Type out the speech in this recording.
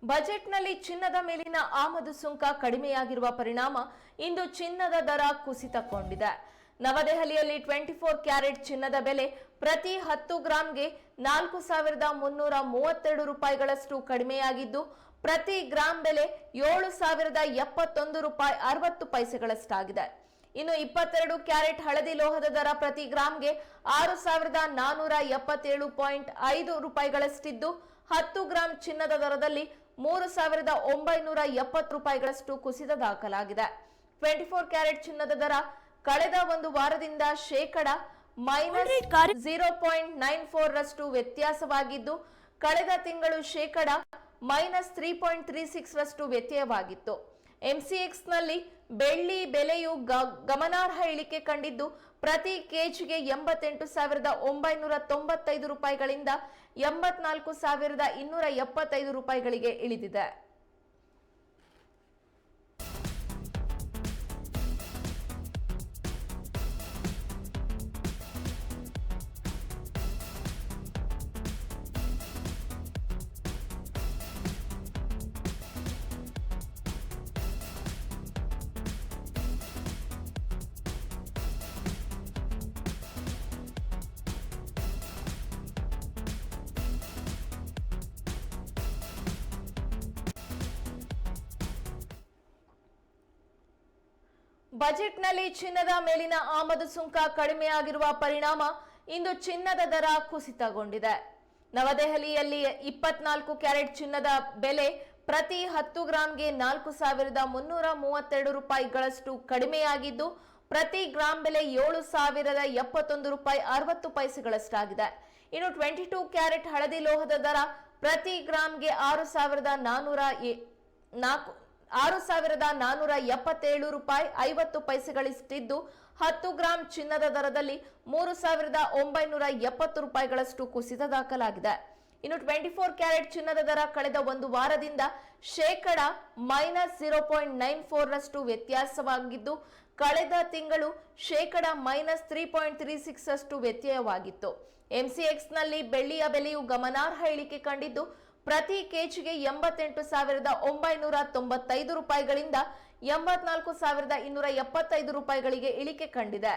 ಬಜೆಟ್ನಲ್ಲಿ ಚಿನ್ನದ ಮೇಲಿನ ಆಮದು ಸುಂಕ ಕಡಿಮೆಯಾಗಿರುವ ಪರಿಣಾಮ ಇಂದು ಚಿನ್ನದ ದರ ಕುಸಿತಗೊಂಡಿದೆ. ನವದೆಹಲಿಯಲ್ಲಿ 24 ಕ್ಯಾರೆಟ್ ಚಿನ್ನದ ಬೆಲೆ ಪ್ರತಿ 10 ಗ್ರಾಂಗೆ 4,332 ರೂಪಾಯಿಗಳಷ್ಟು ಕಡಿಮೆಯಾಗಿದ್ದು, ಪ್ರತಿ ಗ್ರಾಂ ಬೆಲೆ 7,071 ರೂಪಾಯಿ 60 ಪೈಸೆಗಳಷ್ಟಾಗಿದೆ. ಇನ್ನು 22 ಕ್ಯಾರೆಟ್ ಹಳದಿ ಲೋಹದ ದರ ಪ್ರತಿ ಗ್ರಾಂಗೆ 6,477.5 ರೂಪಾಯಿಗಳಷ್ಟಿದ್ದು, 10 ಗ್ರಾಂ ಚಿನ್ನದ ದರದಲ್ಲಿ 3,970 ರೂಪಾಯಿಗಳಷ್ಟು ಕುಸಿತ ದಾಖಲಾಗಿದೆ. 24 ಕ್ಯಾರೆಟ್ ಚಿನ್ನದ ದರ ಕಳೆದ ಒಂದು ವಾರದಿಂದ -0.94 ರಷ್ಟು ವ್ಯತ್ಯಾಸವಾಗಿದ್ದು, ಕಳೆದ ತಿಂಗಳು -3.36 ರಷ್ಟು ವ್ಯತ್ಯಯವಾಗಿತ್ತು. ಎಂಸಿಎಕ್ಸ್ ನಲ್ಲಿ ಬೆಳ್ಳಿ ಬೆಲೆಯು ಗಮನಾರ್ಹ ಇಳಿಕೆ ಕಂಡಿದ್ದು, ಪ್ರತಿ ಕೆಜಿಗೆ 88,995 ರೂಪಾಯಿಗಳಿಂದ 84,275 ರೂಪಾಯಿಗಳಿಗೆ ಇಳಿದಿದೆ. ಬಜೆಟ್ನಲ್ಲಿ ಚಿನ್ನದ ಮೇಲಿನ ಆಮದು ಸುಂಕ ಕಡಿಮೆಯಾಗಿರುವ ಪರಿಣಾಮ ಇಂದು ಚಿನ್ನದ ದರ ಕುಸಿತಗೊಂಡಿದೆ. ನವದೆಹಲಿಯಲ್ಲಿ 24 ಕ್ಯಾರೆಟ್ ಚಿನ್ನದ ಬೆಲೆ ಪ್ರತಿ 10 ಗ್ರಾಂಗೆ 4,332 ರೂಪಾಯಿಗಳಷ್ಟು ಕಡಿಮೆಯಾಗಿದ್ದು, ಪ್ರತಿ ಗ್ರಾಂ ಬೆಲೆ 7,071 ರೂಪಾಯಿ 60 ಪೈಸೆಗಳಷ್ಟಾಗಿದೆ. ಇನ್ನು 22 ಕ್ಯಾರೆಟ್ ಹಳದಿ ಲೋಹದ ದರ ಪ್ರತಿ ಗ್ರಾಂಗೆ 6,477 ರೂಪಾಯಿ 50 ಪೈಸೆಗಳಿಷ್ಟಿದ್ದು, 10 ಗ್ರಾಂ ಚಿನ್ನದ ದರದಲ್ಲಿ 3,970 ರೂಪಾಯಿಗಳಷ್ಟು ಕುಸಿತ ದಾಖಲಾಗಿದೆ. ಇನ್ನು 24 ಕ್ಯಾರೆಟ್ ಚಿನ್ನದ ದರ ಕಳೆದ ಒಂದು ವಾರದಿಂದ -0.94 ರಷ್ಟು ವ್ಯತ್ಯಾಸವಾಗಿದ್ದು, ಕಳೆದ ತಿಂಗಳು -3.36 ರಷ್ಟು ವ್ಯತ್ಯಯವಾಗಿತ್ತು. ಎಂಸಿಎಕ್ಸ್ ನಲ್ಲಿ ಬೆಳ್ಳಿಯ ಬೆಲೆಯು ಗಮನಾರ್ಹ ಇಳಿಕೆ ಕಂಡಿದ್ದು, ಪ್ರತಿ ಕೆಜಿಗೆ 88,995 ರೂಪಾಯಿಗಳಿಂದ 84,275 ರೂಪಾಯಿಗಳಿಗೆ ಇಳಿಕೆ ಕಂಡಿದೆ.